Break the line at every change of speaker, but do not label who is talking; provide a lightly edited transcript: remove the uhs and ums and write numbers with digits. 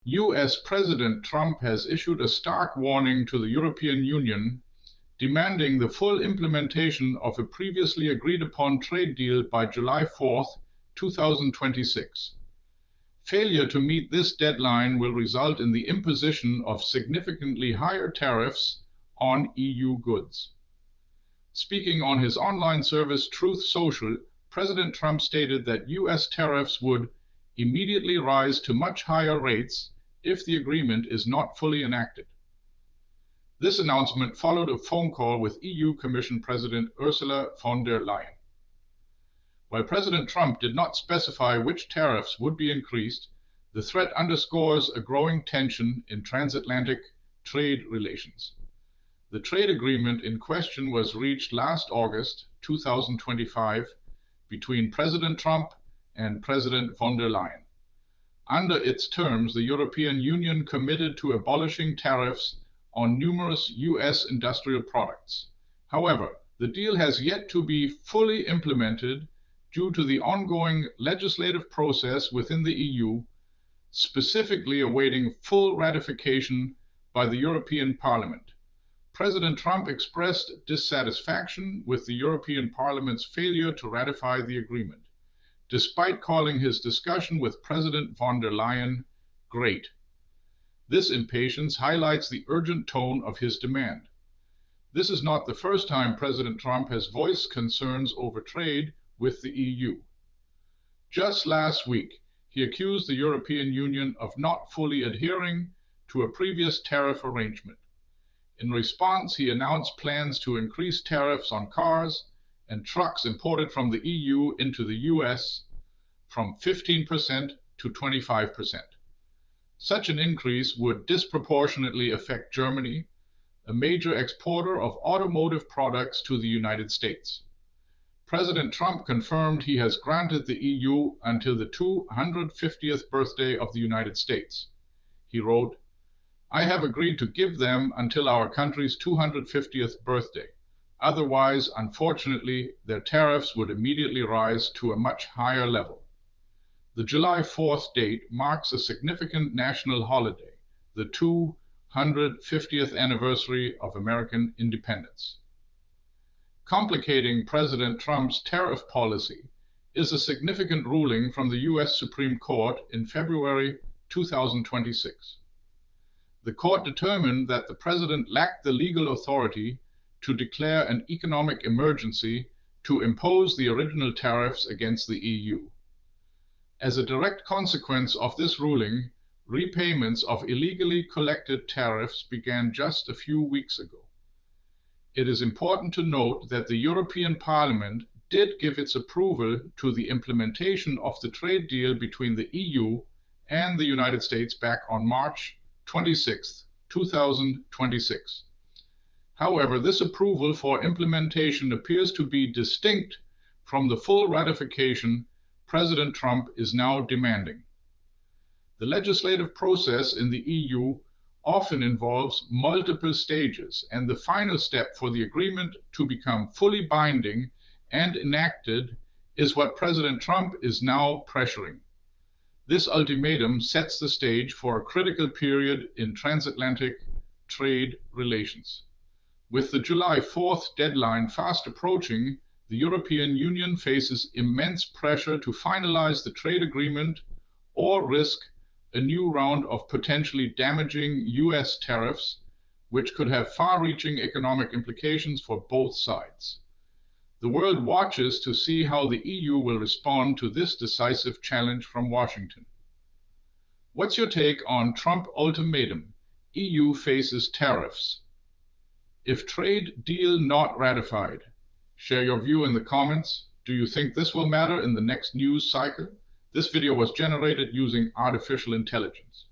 US President Trump has issued a stark warning to the European Union, demanding the full implementation of a previously agreed-upon trade deal by July 4, 2026. Failure to meet this deadline will result in the imposition of significantly higher tariffs on EU goods. Speaking on his online service Truth Social, President Trump stated that US tariffs would immediately rise to much higher rates if the agreement is not fully enacted. This announcement followed a phone call with EU Commission President Ursula von der Leyen. While President Trump did not specify which tariffs would be increased, the threat underscores a growing tension in transatlantic trade relations. The trade agreement in question was reached last August 2025 between President Trump and President von der Leyen. Under its terms, the European Union committed to abolishing tariffs on numerous US industrial products. However, the deal has yet to be fully implemented due to the ongoing legislative process within the EU, specifically awaiting full ratification by the European Parliament. President Trump expressed dissatisfaction with the European Parliament's failure to ratify the agreement, despite calling his discussion with President von der Leyen great. This impatience highlights the urgent tone of his demand. This is not the first time President Trump has voiced concerns over trade with the EU. Just last week, he accused the European Union of not fully adhering to a previous tariff arrangement. In response, he announced plans to increase tariffs on cars and trucks imported from the EU into the US from 15% to 25%. Such an increase would disproportionately affect Germany, a major exporter of automotive products to the United States. President Trump confirmed he has granted the EU until the 250th birthday of the United States. He wrote, "I have agreed to give them until our country's 250th birthday. Otherwise, unfortunately, their tariffs would immediately rise to a much higher level." The July 4th date marks a significant national holiday, the 250th anniversary of American independence. Complicating President Trump's tariff policy is a significant ruling from the US Supreme Court in February 2026. The court determined that the president lacked the legal authority to declare an economic emergency to impose the original tariffs against the EU. As a direct consequence of this ruling, repayments of illegally collected tariffs began just a few weeks ago. It is important to note that the European Parliament did give its approval to the implementation of the trade deal between the EU and the United States back on March 26, 2026. However, this approval for implementation appears to be distinct from the full ratification President Trump is now demanding. The legislative process in the EU often involves multiple stages, and the final step for the agreement to become fully binding and enacted is what President Trump is now pressuring. This ultimatum sets the stage for a critical period in transatlantic trade relations. With the July 4th deadline fast approaching, the European Union faces immense pressure to finalize the trade agreement or risk a new round of potentially damaging US tariffs, which could have far-reaching economic implications for both sides. The world watches to see how the EU will respond to this decisive challenge from Washington. What's your take on Trump Ultimatum? EU faces tariffs. If trade deal not ratified, share your view in the comments. Do you think this will matter in the next news cycle? This video was generated using artificial intelligence.